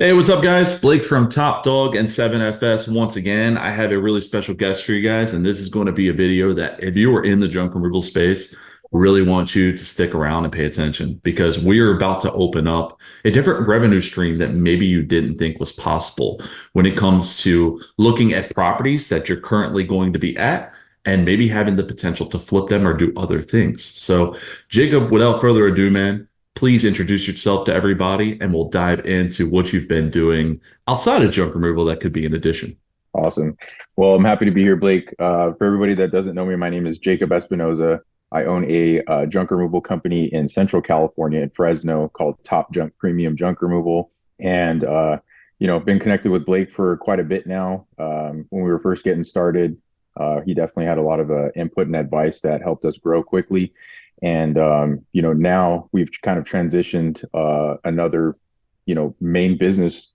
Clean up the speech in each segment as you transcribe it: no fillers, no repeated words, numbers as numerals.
Hey, what's up, guys? Blake from Top Dog and 7FS. Once again, I have a really special guest for you guys, and this is going to be a video that if you are in the junk removal space, really want you to stick around and pay attention because we are about to open up a different revenue stream that maybe you didn't think was possible when it comes to looking at properties that you're currently going to be at and maybe having the potential to flip them or do other things. So, Jacob, without further ado, man, please introduce yourself to everybody and we'll dive into what you've been doing outside of junk removal that could be an addition. Awesome. Well, I'm happy to be here, Blake. For everybody that doesn't know me, my name is Jacob Espinoza. I own a junk removal company in Central California in Fresno called Top Junk Premium Junk Removal. And, been connected with Blake for quite a bit now. When we were first getting started, he definitely had a lot of input and advice that helped us grow quickly. And, now we've kind of transitioned another, main business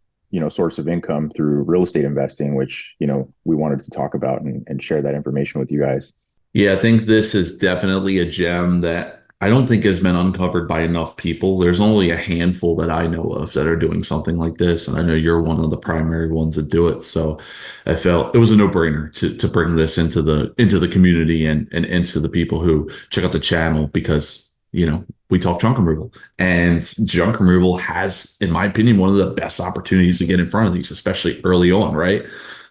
source of income through real estate investing, which we wanted to talk about and share that information with you guys. Yeah, I think this is definitely a gem that I don't think has been uncovered by enough people. There's only a handful that I know of that are doing something like this, and I know you're one of the primary ones that do it. So I felt it was a no-brainer to bring this into the community and into the people who check out the channel because we talk junk removal, and junk removal has, in my opinion, one of the best opportunities to get in front of these, especially early on, right?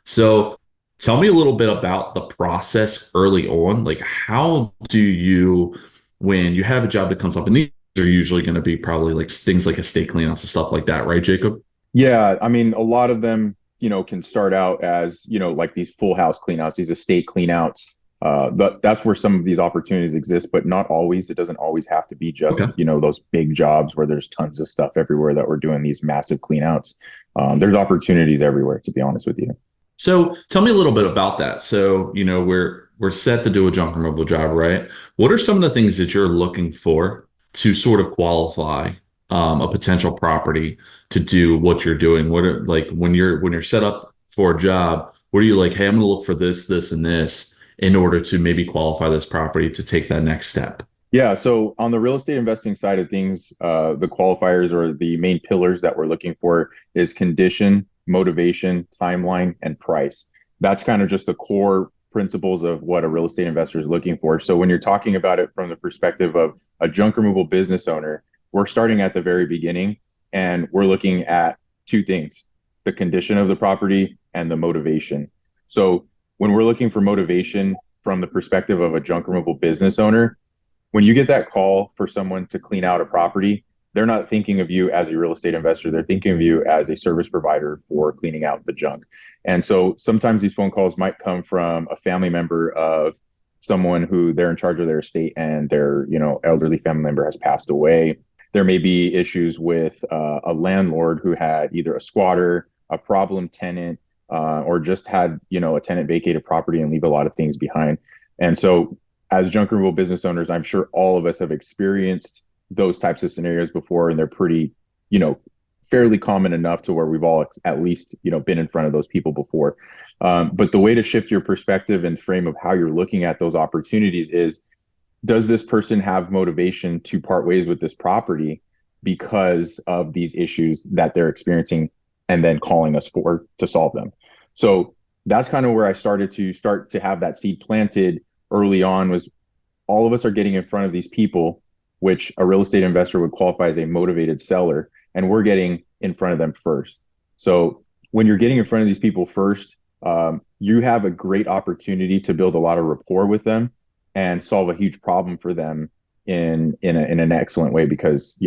So tell me a little bit about the process early on. Like, how do you, when you have a job that comes up, and these are usually going to be probably like things like estate cleanouts and stuff like that, right, Jacob? Yeah, I mean, a lot of them, can start out as, like these full house cleanouts, these estate cleanouts. But that's where some of these opportunities exist, but not always. It doesn't always have to be just, Okay. those big jobs where there's tons of stuff everywhere that we're doing these massive cleanouts. There's opportunities everywhere, to be honest with you. So tell me a little bit about that. So, we're set to do a junk removal job, right? What are some of the things that you're looking for to sort of qualify a potential property to do what you're doing? What are like when you're set up for a job, what are you like, hey, I'm gonna look for this, this, and this in order to maybe qualify this property to take that next step? Yeah, so on the real estate investing side of things, the qualifiers or the main pillars that we're looking for is condition, motivation, timeline, and price. That's kind of just the core principles of what a real estate investor is looking for. So when you're talking about it from the perspective of a junk removal business owner, we're starting at the very beginning and we're looking at two things, the condition of the property and the motivation. So when we're looking for motivation from the perspective of a junk removal business owner, when you get that call for someone to clean out a property, they're not thinking of you as a real estate investor. They're thinking of you as a service provider for cleaning out the junk. And so sometimes these phone calls might come from a family member of someone who they're in charge of their estate and their, elderly family member has passed away. There may be issues with a landlord who had either a squatter, a problem tenant, or just had, a tenant vacate a property and leave a lot of things behind. And so as junk removal business owners, I'm sure all of us have experienced those types of scenarios before, and they're pretty, fairly common enough to where we've all at least, been in front of those people before. But the way to shift your perspective and frame of how you're looking at those opportunities is, does this person have motivation to part ways with this property because of these issues that they're experiencing and then calling us for to solve them? So that's kind of where I start to have that seed planted early on. Was all of us are getting in front of these people, which a real estate investor would qualify as a motivated seller, and we're getting in front of them first. So when you're getting in front of these people first, you have a great opportunity to build a lot of rapport with them and solve a huge problem for them in an excellent way, because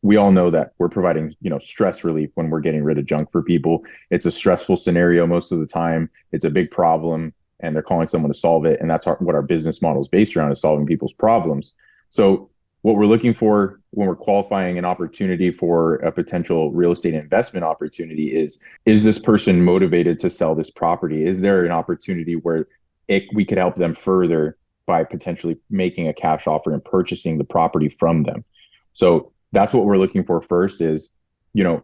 we all know that we're providing stress relief when we're getting rid of junk for people. It's a stressful scenario most of the time. It's a big problem and they're calling someone to solve it. And that's what our business model is based around, is solving people's problems. So what we're looking for when we're qualifying an opportunity for a potential real estate investment opportunity is this person motivated to sell this property? Is there an opportunity where we could help them further by potentially making a cash offer and purchasing the property from them? So that's what we're looking for first is,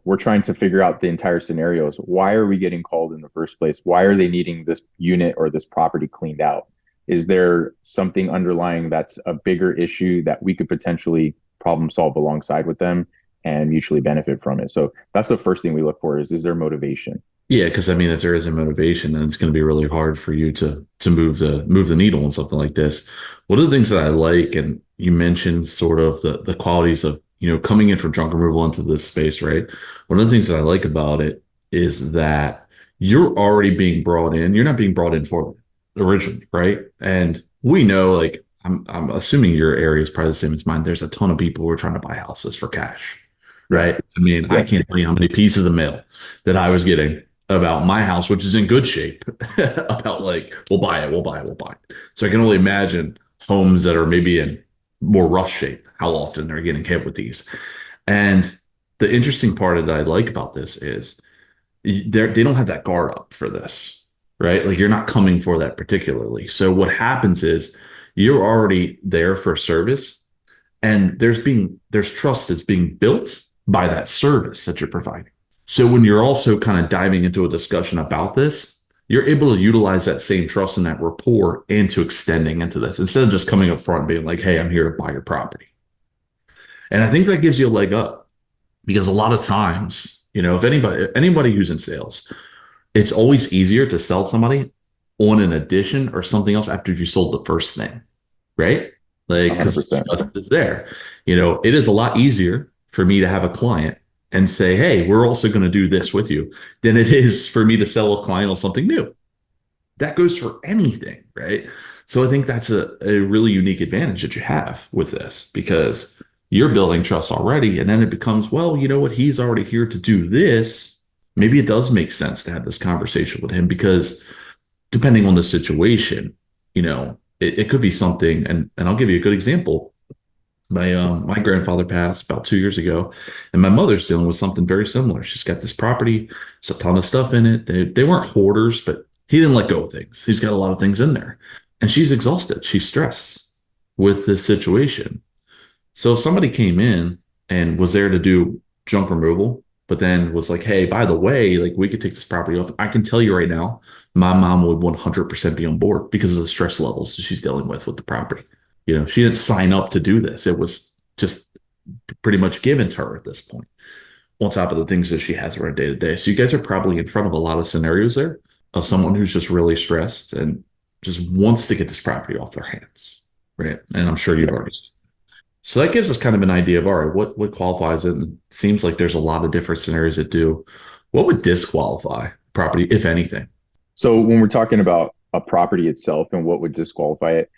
we're trying to figure out the entire scenarios. Why are we getting called in the first place? Why are they needing this unit or this property cleaned out? Is there something underlying that's a bigger issue that we could potentially problem solve alongside with them? and mutually benefit from it. So that's the first thing we look for is there motivation? Yeah, because I mean, if there isn't motivation, then it's going to be really hard for you to move the needle on something like this. One of the things that I like, and you mentioned sort of the qualities of coming in from junk removal into this space, right? One of the things that I like about it is that you're already being brought in. You're not being brought in for it originally, right? And we know, like, I'm assuming your area is probably the same as mine. There's a ton of people who are trying to buy houses for cash, Yeah. right? I mean, I Yes. can't tell you how many pieces of mail that I was getting about my house, which is in good shape, about like, we'll buy it, we'll buy it, we'll buy it. So I can only imagine homes that are maybe in more rough shape, how often they're getting hit with these. And the interesting part that I like about this is they don't have that guard up for this, right? Like you're not coming for that particularly. So what happens is you're already there for service, and there's trust that's being built by that service that you're providing. So when you're also kind of diving into a discussion about this, you're able to utilize that same trust and that rapport into extending into this instead of just coming up front and being like, hey, I'm here to buy your property. And I think that gives you a leg up because a lot of times, if anybody who's in sales, it's always easier to sell somebody on an addition or something else after you sold the first thing, right? Like, because 100%. it's there. It is a lot easier for me to have a client and say, hey, we're also going to do this with you than it is for me to sell a client on something new. That goes for anything, right? So I think that's a really unique advantage that you have with this because you're building trust already. And then it becomes, well, you know what? He's already here to do this. Maybe it does make sense to have this conversation with him because depending on the situation, it could be something. And I'll give you a good example. My grandfather passed about 2 years ago, and my mother's dealing with something very similar. She's got this property, there's a ton of stuff in it. They weren't hoarders, but he didn't let go of things. He's got a lot of things in there, and she's exhausted. She's stressed with this situation. So if somebody came in and was there to do junk removal, but then was like, hey, by the way, like we could take this property off. I can tell you right now, my mom would 100% be on board because of the stress levels that she's dealing with the property. She didn't sign up to do this. It was just pretty much given to her at this point, on top of the things that she has around day to day. So you guys are probably in front of a lot of scenarios there of someone who's just really stressed and just wants to get this property off their hands, right? And I'm sure you've already. So that gives us kind of an idea of, all right, what qualifies it? And it seems like there's a lot of different scenarios that do. What would disqualify property, if anything? So when we're talking about a property itself and what would disqualify it,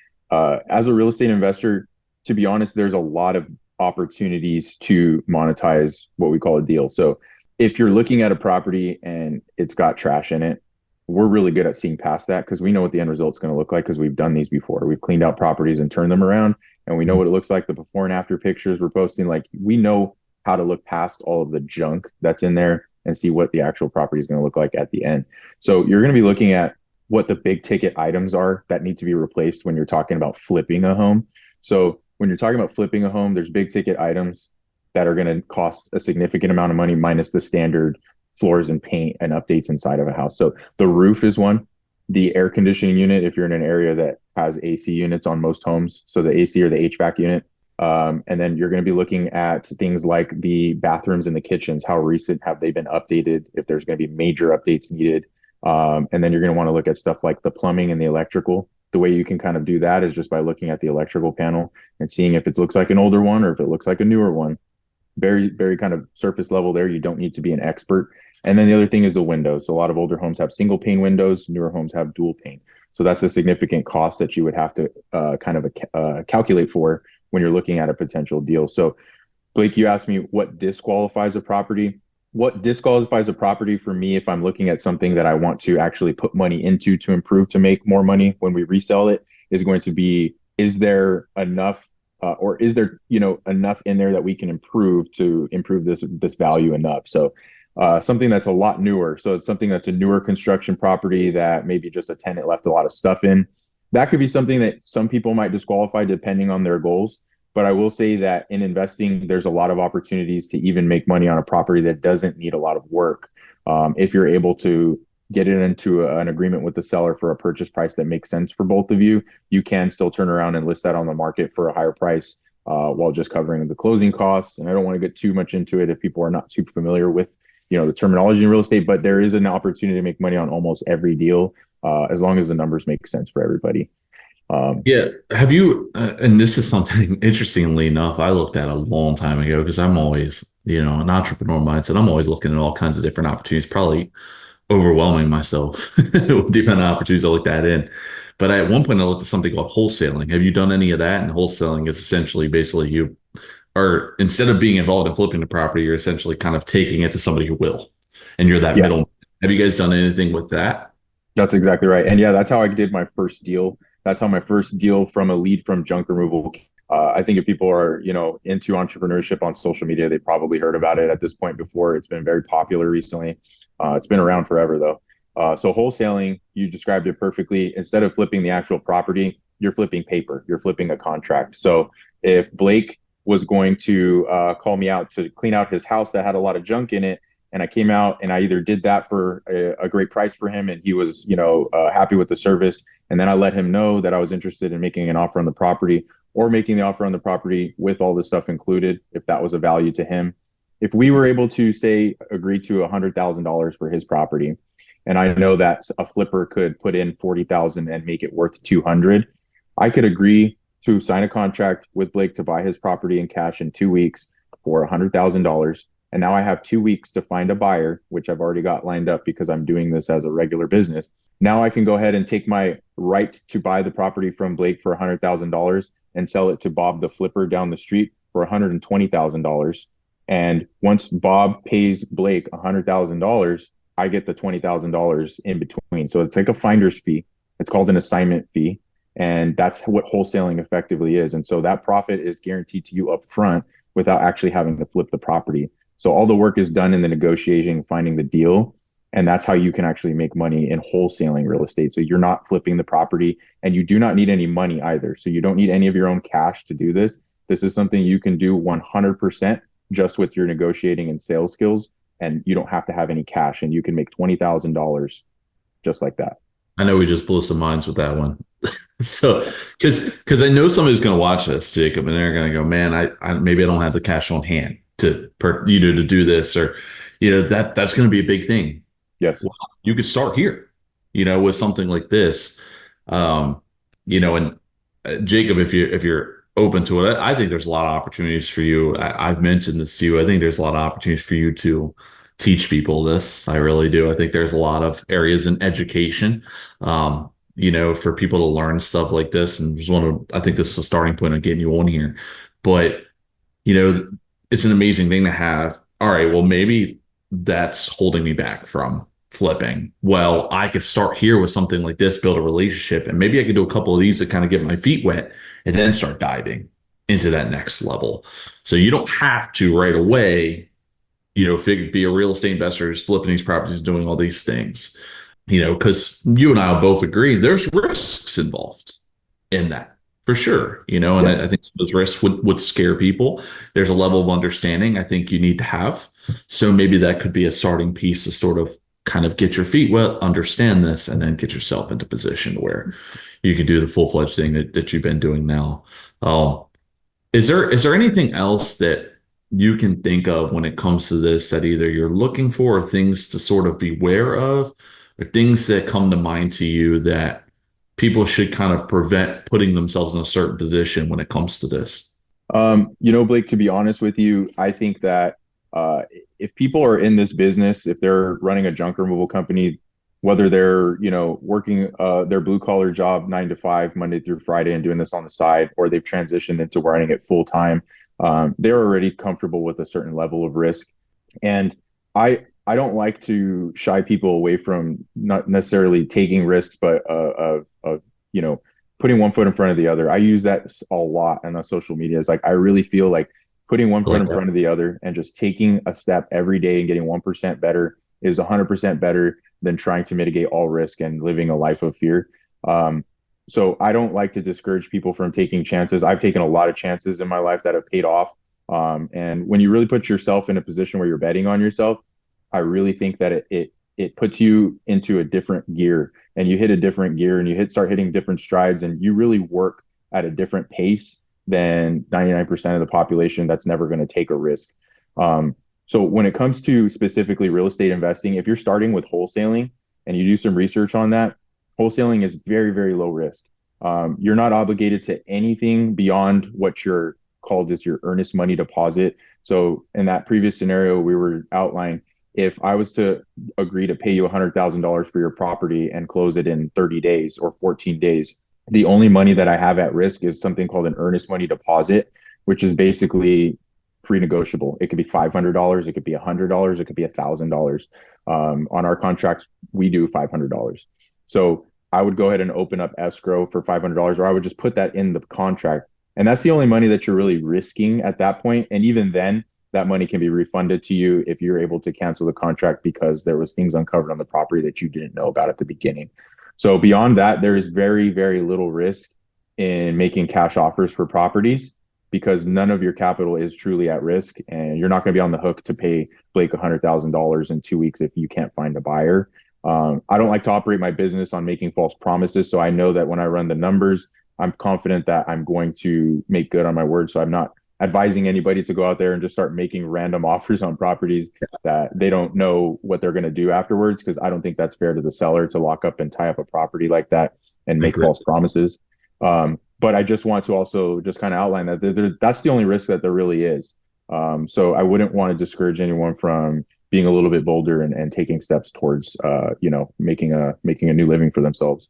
as a real estate investor, to be honest, there's a lot of opportunities to monetize what we call a deal. So if you're looking at a property and it's got trash in it, we're really good at seeing past that because we know what the end result's going to look like because we've done these before. We've cleaned out properties and turned them around, and we know what it looks like. The before and after pictures we're posting, like we know how to look past all of the junk that's in there and see what the actual property is going to look like at the end. So you're going to be looking at what the big ticket items are that need to be replaced when you're talking about flipping a home. So when you're talking about flipping a home, there's big ticket items that are going to cost a significant amount of money minus the standard floors and paint and updates inside of a house. So the roof is one, the air conditioning unit, if you're in an area that has AC units on most homes, so the AC or the HVAC unit. And then you're going to be looking at things like the bathrooms and the kitchens. How recent have they been updated? If there's going to be major updates needed. And then you're going to want to look at stuff like the plumbing and the electrical. The way you can kind of do that is just by looking at the electrical panel and seeing if it looks like an older one or if it looks like a newer one. Very, very kind of surface level there. You don't need to be an expert. And then the other thing is the windows. So a lot of older homes have single pane windows, newer homes have dual pane. So that's a significant cost that you would have to calculate for when you're looking at a potential deal. So, Blake, you asked me what disqualifies a property. What disqualifies a property for me if I'm looking at something that I want to actually put money into to improve to make more money when we resell it is going to be, is there enough or is there enough in there that we can improve to improve this value enough? So something that's a lot newer. So it's something that's a newer construction property that maybe just a tenant left a lot of stuff in. That could be something that some people might disqualify depending on their goals. But I will say that in investing, there's a lot of opportunities to even make money on a property that doesn't need a lot of work. If you're able to get it into an agreement with the seller for a purchase price that makes sense for both of you, you can still turn around and list that on the market for a higher price while just covering the closing costs. And I don't want to get too much into it if people are not super familiar with, the terminology in real estate, but there is an opportunity to make money on almost every deal, as long as the numbers make sense for everybody. Um, Yeah. Have you, and this is something interestingly enough, I looked at a long time ago because I'm always, an entrepreneur mindset. I'm always looking at all kinds of different opportunities, probably overwhelming myself with different opportunities I looked at in. But at one point, I looked at something called wholesaling. Have you done any of that? And wholesaling is essentially basically you are, instead of being involved in flipping the property, you're essentially kind of taking it to somebody who will. And you're that yeah, middle. Have you guys done anything with that? that's exactly right. And yeah, that's how I did my first deal. That's how my first deal from a lead from junk removal. I think if people are, into entrepreneurship on social media, they probably heard about it at this point before. It's been very popular recently. It's been around forever though. So wholesaling, you described it perfectly. Instead of flipping the actual property, you're flipping paper. You're flipping a contract. So if Blake was going to call me out to clean out his house that had a lot of junk in it, and I came out and I either did that for a great price for him and he was, happy with the service. And then I let him know that I was interested in making an offer on the property or making the offer on the property with all the stuff included, if that was a value to him. If we were able to say agree to $100,000 for his property, and I know that a flipper could put in 40,000 and make it worth 200, I could agree to sign a contract with Blake to buy his property in cash in 2 weeks for $100,000. And now I have 2 weeks to find a buyer, which I've already got lined up because I'm doing this as a regular business. Now I can go ahead and take my right to buy the property from Blake for $100,000 and sell it to Bob the flipper down the street for $120,000. And once Bob pays Blake $100,000, I get the $20,000 in between. So it's like a finder's fee. It's called an assignment fee. And that's what wholesaling effectively is. And so that profit is guaranteed to you up front without actually having to flip the property. So all the work is done in the negotiating, finding the deal. And that's how you can actually make money in wholesaling real estate. So you're not flipping the property and you do not need any money either. So you don't need any of your own cash to do this. This is something you can do 100% just with your negotiating and sales skills. And you don't have to have any cash and you can make $20,000 just like that. I know we just blew some minds with that one. So, because I know somebody's going to watch this, Jacob, and they're going to go, man, I maybe I don't have the cash on hand to do this, or that's going to be a big thing. Yes. Well, you could start here, with something like this, and Jacob, if you're open to it, I think there's a lot of opportunities for you. I've mentioned this to you. I think there's a lot of opportunities for you to teach people this. I really do. I think there's a lot of areas in education, for people to learn stuff like this. And I think this is a starting point of getting you on here. But, you know, it's an amazing thing to have. All right, well, maybe that's holding me back from flipping. Well, I could start here with something like this, build a relationship, and maybe I could do a couple of these to kind of get my feet wet and then start diving into that next level. So you don't have to right away, be a real estate investor who's flipping these properties, doing all these things, because you and I will both agree there's risks involved in that for sure, and I Yes. think those risks would scare people. There's a level of understanding I think you need to have. So maybe that could be a starting piece to sort of kind of get your feet wet, understand this, and then get yourself into position where you can do the full-fledged thing that you've been doing now. Um, is there anything else that you can think of when it comes to this that either you're looking for or things to sort of beware of, or things that come to mind to you that people should kind of prevent putting themselves in a certain position when it comes to this? Blake, to be honest with you, I think that if people are in this business, if they're running a junk removal company, whether they're, working their blue collar job 9 to 5, Monday through Friday and doing this on the side, or they've transitioned into running it full time, they're already comfortable with a certain level of risk. And I don't like to shy people away from not necessarily taking risks, but putting one foot in front of the other. I use that a lot on social media. It's like I really feel like putting one I foot like in that. front of the other and just taking a step every day and getting 1% better is 100% better than trying to mitigate all risk and living a life of fear. So I don't like to discourage people from taking chances. I've taken a lot of chances in my life that have paid off. And when you really put yourself in a position where you're betting on yourself, I really think that it puts you into a different gear, and you hit a different gear and you start hitting different strides, and you really work at a different pace than 99% of the population that's never going to take a risk. So when it comes to specifically real estate investing, if you're starting with wholesaling and you do some research on that, wholesaling is very, very low risk. You're not obligated to anything beyond what you're called as your earnest money deposit. So in that previous scenario we were outlining, if I was to agree to pay you $100,000 for your property and close it in 30 days or 14 days, the only money that I have at risk is something called an earnest money deposit, which is basically pre-negotiable. It could be $500, it could be $100, it could be $1,000. On our contracts, we do $500. So I would go ahead and open up escrow for $500, or I would just put that in the contract. And that's the only money that you're really risking at that point. And even then, that money can be refunded to you if you're able to cancel the contract because there was things uncovered on the property that you didn't know about at the beginning. So beyond that, there is very, very little risk in making cash offers for properties because none of your capital is truly at risk, and you're not going to be on the hook to pay Blake $100,000 in 2 weeks if you can't find a buyer. I don't like to operate my business on making false promises, so I know that when I run the numbers, I'm confident that I'm going to make good on my word. So I'm not advising anybody to go out there and just start making random offers on properties that they don't know what they're going to do afterwards, because I don't think that's fair to the seller to lock up and tie up a property like that and I make agree. false promises. But I just want to also just kind of outline that that's the only risk that there really is. So I wouldn't want to discourage anyone from being a little bit bolder and taking steps towards making a new living for themselves.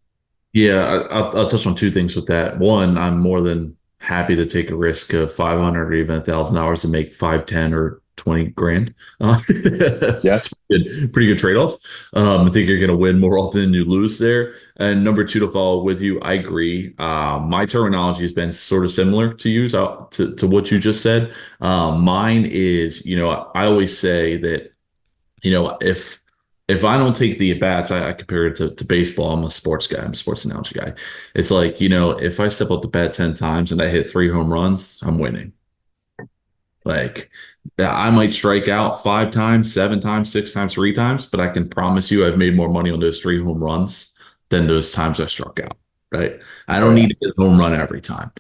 Yeah, I'll touch on two things with that. One, I'm more than happy to take a risk of 500 or even $1,000 to make 5, 10, or 20 grand. Yeah, It's pretty good trade-off. I think you're going to win more often than you lose there. And number two, to follow with you, I agree. My terminology has been sort of similar to you, to what you just said. Mine is, I always say that, if I don't take the at bats, I compare it to baseball. I'm a sports guy. I'm a sports analogy guy. It's like, if I step up the bat 10 times and I hit 3 home runs, I'm winning. Like, I might strike out 5 times, 7 times, 6 times, 3 times, but I can promise you I've made more money on those 3 home runs than those times I struck out. Right. I oh don't yeah, need to hit a home run every time.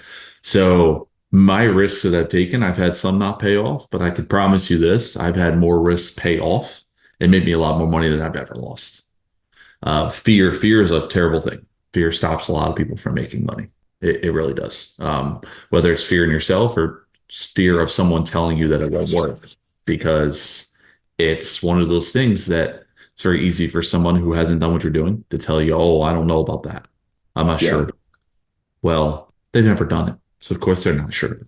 So my risks that I've taken, I've had some not pay off, but I could promise you this, I've had more risks pay off. It made me a lot more money than I've ever lost. Fear is a terrible thing. Fear stops a lot of people from making money. It really does. Whether it's fear in yourself or fear of someone telling you that it won't work, because it's one of those things that it's very easy for someone who hasn't done what you're doing to tell you, "Oh, I don't know about that. I'm not yeah, sure." Well, they've never done it, so of course they're not sure.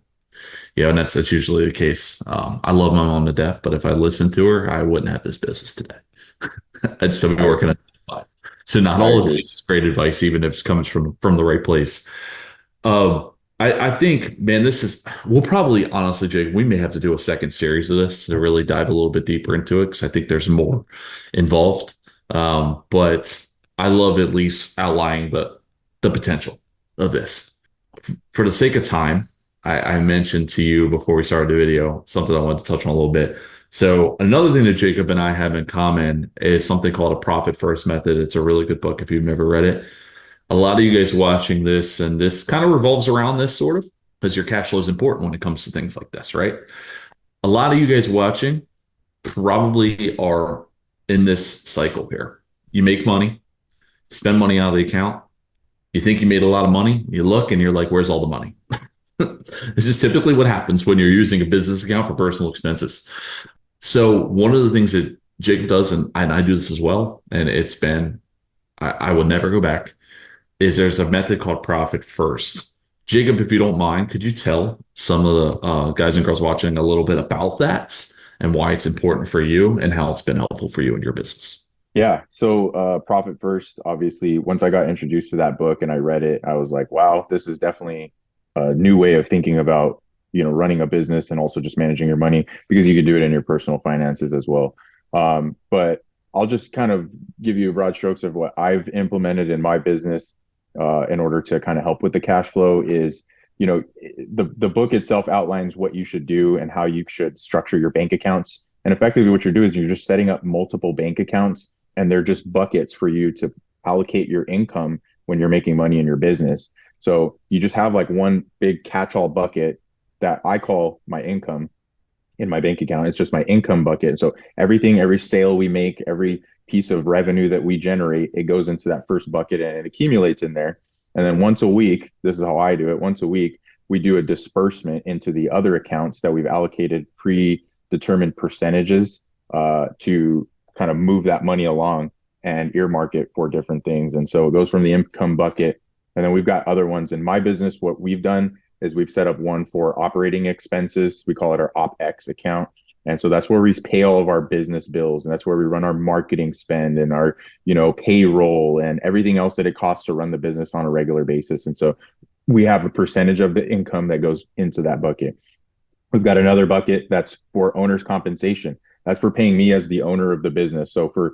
And that's usually the case. I love my mom to death, but if I listened to her, I wouldn't have this business today. I'd still be I working agree. at 5. So not I all agree. advice is great advice, even if it comes from the right place. I think, man, we'll probably, honestly, Jake, we may have to do a second series of this to really dive a little bit deeper into it because I think there's more involved. But I love at least outlining the potential of this. For the sake of time, I mentioned to you before we started the video something I wanted to touch on a little bit. So another thing that Jacob and I have in common is something called a profit first method. It's a really good book if you've never read it. A lot of you guys watching this, and this kind of revolves around this sort of, because your cash flow is important when it comes to things like this, right? A lot of you guys watching probably are in this cycle here. You make money, spend money out of the account. You think you made a lot of money. You look and you're like, where's all the money? This is typically what happens when you're using a business account for personal expenses. So one of the things that Jacob does, and I do this as well, and I would never go back, is there's a method called profit first. Jacob, if you don't mind, could you tell some of the guys and girls watching a little bit about that and why it's important for you and how it's been helpful for you in your business? Yeah. So, Profit First, obviously, once I got introduced to that book and I read it, I was like, wow, this is definitely a new way of thinking about, running a business and also just managing your money, because you could do it in your personal finances as well. But I'll just kind of give you broad strokes of what I've implemented in my business in order to kind of help with the cash flow is, the book itself outlines what you should do and how you should structure your bank accounts. And effectively what you're doing is you're just setting up multiple bank accounts, and they're just buckets for you to allocate your income when you're making money in your business. So you just have like one big catch-all bucket that I call my income in my bank account. It's just my income bucket. So everything, every sale we make, every piece of revenue that we generate, it goes into that first bucket and it accumulates in there. And then once a week, this is how I do it. Once a week, we do a disbursement into the other accounts that we've allocated predetermined percentages to kind of move that money along and earmark it for different things. And so it goes from the income bucket. And then we've got other ones in my business. What we've done is we've set up one for operating expenses. We call it our OpEx account. And so that's where we pay all of our business bills, and that's where we run our marketing spend and our, payroll and everything else that it costs to run the business on a regular basis. And so we have a percentage of the income that goes into that bucket. We've got another bucket that's for owner's compensation. That's for paying me as the owner of the business. So for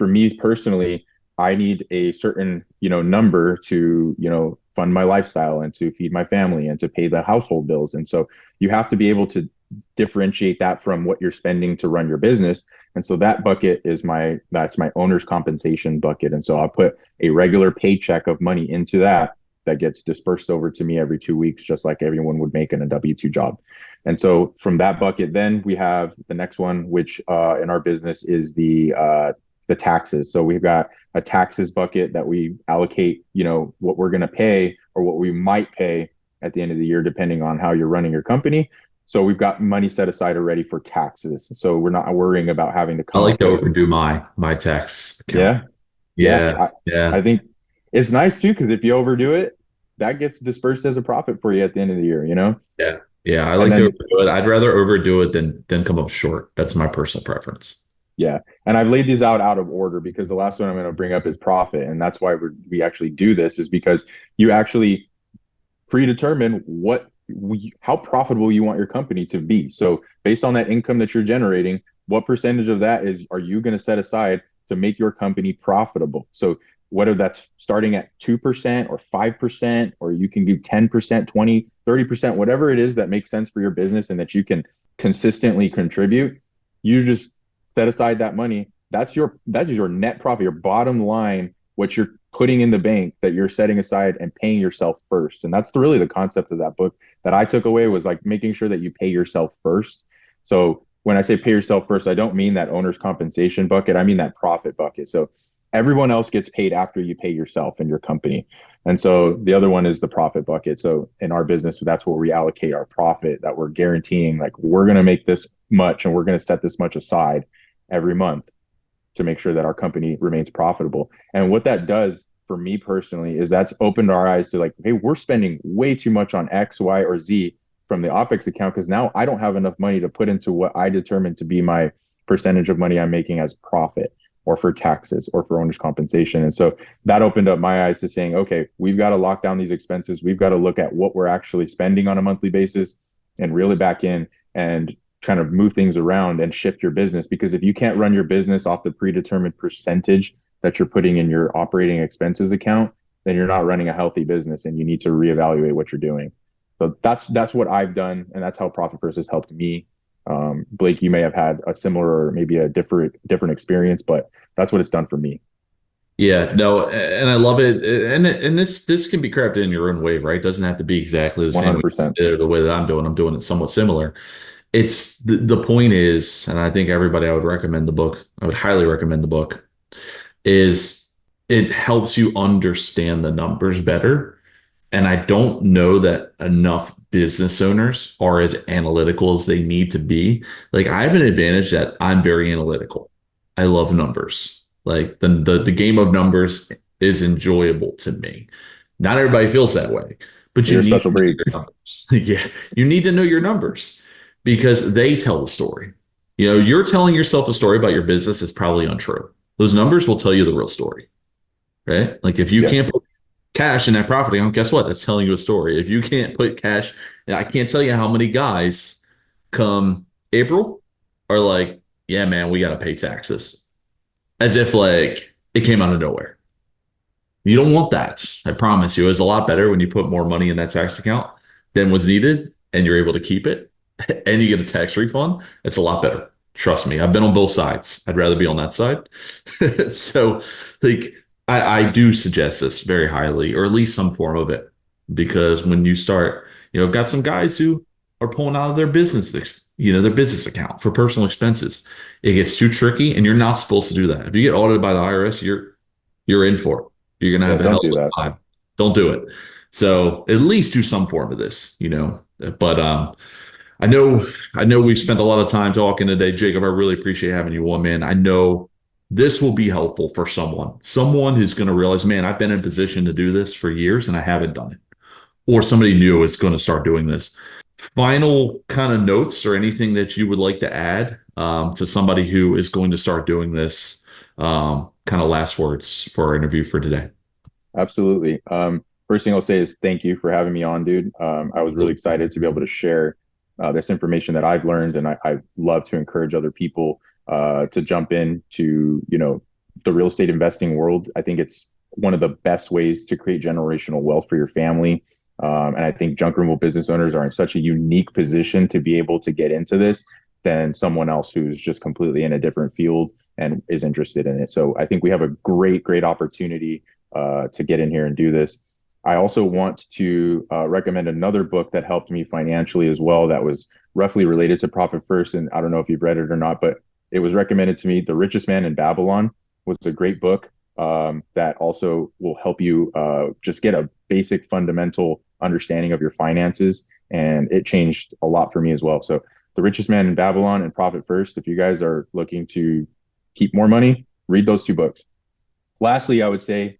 me personally, I need a certain number to fund my lifestyle and to feed my family and to pay the household bills. And so you have to be able to differentiate that from what you're spending to run your business. And so that bucket is that's my owner's compensation bucket. And so I'll put a regular paycheck of money into that gets dispersed over to me every 2 weeks, just like everyone would make in a W-2 job. And so from that bucket, then we have the next one, which in our business is the taxes. So we've got a taxes bucket that we allocate, what we're going to pay or what we might pay at the end of the year, depending on how you're running your company. So we've got money set aside already for taxes. So we're not worrying about having to I come like up to with, overdo my tax account. yeah, yeah. Yeah, I yeah, think it's nice too, because if you overdo it, that gets dispersed as a profit for you at the end of the year. yeah, yeah. I And like to then overdo it. I'd rather overdo it than come up short. That's my personal preference. Yeah. And I've laid these out of order because the last one I'm going to bring up is profit. And that's why we actually do this, is because you actually predetermine how profitable you want your company to be. So based on that income that you're generating, what percentage of that are you going to set aside to make your company profitable? So whether that's starting at 2% or 5%, or you can do 10%, 20, 30%, whatever it is that makes sense for your business and that you can consistently contribute, you just set aside that money. That is your net profit, your bottom line, what you're putting in the bank that you're setting aside and paying yourself first. And that's really the concept of that book that I took away, was like making sure that you pay yourself first. So when I say pay yourself first, I don't mean that owner's compensation bucket. I mean that profit bucket. So everyone else gets paid after you pay yourself and your company. And so the other one is the profit bucket. So in our business, that's where we allocate our profit, that we're guaranteeing, like, we're going to make this much and we're going to set this much aside every month to make sure that our company remains profitable. And what that does for me personally is that's opened our eyes to, like, hey, we're spending way too much on X, Y, or Z from the OpEx account, because now I don't have enough money to put into what I determine to be my percentage of money I'm making as profit, or for taxes, or for owner's compensation. And so that opened up my eyes to saying, okay, we've got to lock down these expenses. We've got to look at what we're actually spending on a monthly basis and reel it back in and kind of move things around and shift your business. Because if you can't run your business off the predetermined percentage that you're putting in your operating expenses account, then you're not running a healthy business, and you need to reevaluate what you're doing. So that's what I've done, and that's how Profit First has helped me. Blake, you may have had a similar or maybe a different experience, but that's what it's done for me. Yeah, no, and I love it. And this can be crafted in your own way, right? It doesn't have to be exactly the same way 100%. the way that I'm doing. I'm doing it somewhat similar. It's the point is, and I think everybody, I would recommend the book. I would highly recommend the book. Is it helps you understand the numbers better. And I don't know that enough business owners are as analytical as they need to be. Like, I have an advantage that I'm very analytical. I love numbers. Like, the game of numbers is enjoyable to me. Not everybody feels that way, but you You're a need special to know breed. your numbers. Yeah, you need to know your numbers because they tell the story. You're telling yourself a story about your business is probably untrue. Those numbers will tell you the real story, right? Like, if you Yes. can't put cash in that profit account, guess what? That's telling you a story. If you can't put cash, I can't tell you how many guys come April are like, yeah, man, we got to pay taxes. As if like it came out of nowhere. You don't want that. I promise you. It's a lot better when you put more money in that tax account than was needed and you're able to keep it and you get a tax refund. It's a lot better. Trust me. I've been on both sides. I'd rather be on that side. So, like, I do suggest this very highly, or at least some form of it, because when you start, I've got some guys who are pulling out of their business, their business account for personal expenses. It gets too tricky, and you're not supposed to do that. If you get audited by the IRS, you're in for it. You're gonna Yeah, have a don't hell do of that. a time. Don't do it. So at least do some form of this. But I know I know we've spent a lot of time talking today, Jacob. I really appreciate having you on, man. I know this will be helpful for someone who's going to realize, man, I've been in a position to do this for years and I haven't done it, or somebody new is going to start doing this. Final kind of notes or anything that you would like to add to somebody who is going to start doing this. Kind of last words for our interview for today. Absolutely. First thing I'll say is thank you for having me on, dude. I was really excited to be able to share this information that I've learned, and I love to encourage other people to jump into, the real estate investing world. I think it's one of the best ways to create generational wealth for your family. And I think junk removal business owners are in such a unique position to be able to get into this than someone else who's just completely in a different field and is interested in it. So I think we have a great opportunity to get in here and do this. I also want to recommend another book that helped me financially as well, that was roughly related to Profit First. And I don't know if you've read it or not, but it was recommended to me. The Richest Man in Babylon was a great book that also will help you just get a basic fundamental understanding of your finances. And it changed a lot for me as well. So The Richest Man in Babylon and Profit First, if you guys are looking to keep more money, read those two books. Lastly, I would say,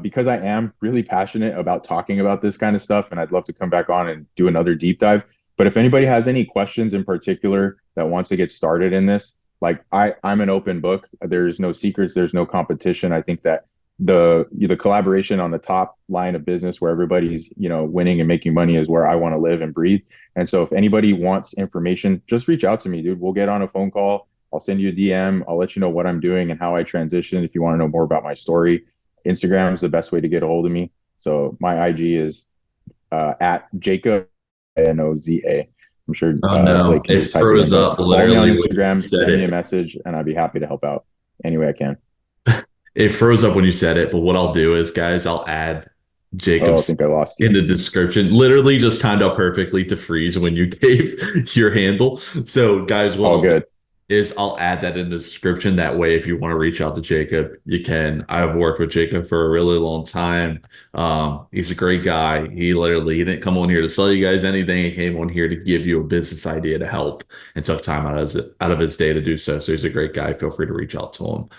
because I am really passionate about talking about this kind of stuff, and I'd love to come back on and do another deep dive. But if anybody has any questions in particular that wants to get started in this, like I'm an open book. There's no secrets. There's no competition. I think that the collaboration on the top line of business where everybody's winning and making money is where I want to live and breathe. And so if anybody wants information, just reach out to me, dude. We'll get on a phone call. I'll send you a DM. I'll let you know what I'm doing and how I transition if you want to know more about my story. Instagram is the best way to get a hold of me. So my IG is at Jacob Noza. I'm sure Oh Blake no, can it just type it in, froze but up follow me on literally when you Instagram, said send me a it. message, and I'd be happy to help out any way I can. It froze up when you said it, but what I'll do is, guys, I'll add Oh, I Jacob's think I lost in you. the description. Literally just timed out perfectly to freeze when you gave your handle. So, guys, what All I'll do good. is I'll add that in the description. That way, if you want to reach out to Jacob, you can. I've worked with Jacob for a really long time. He's a great guy. He didn't come on here to sell you guys anything. He came on here to give you a business idea to help and took time out of his day to do so. So he's a great guy. Feel free to reach out to him.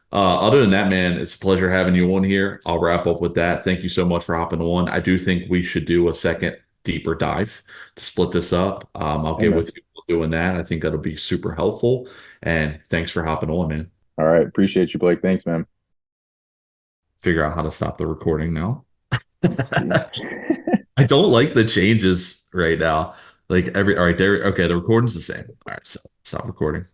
Other than that, man, it's a pleasure having you on here. I'll wrap up with that. Thank you so much for hopping on. I do think we should do a second deeper dive to split this up. I'll get Amen. with you doing that. I think that'll be super helpful. And thanks for hopping on, man. All right. Appreciate you, Blake. Thanks, man. Figure out how to stop the recording now. Let's see. I don't like the changes right now. All right, there. Okay, the recording's the same. All right, so stop recording.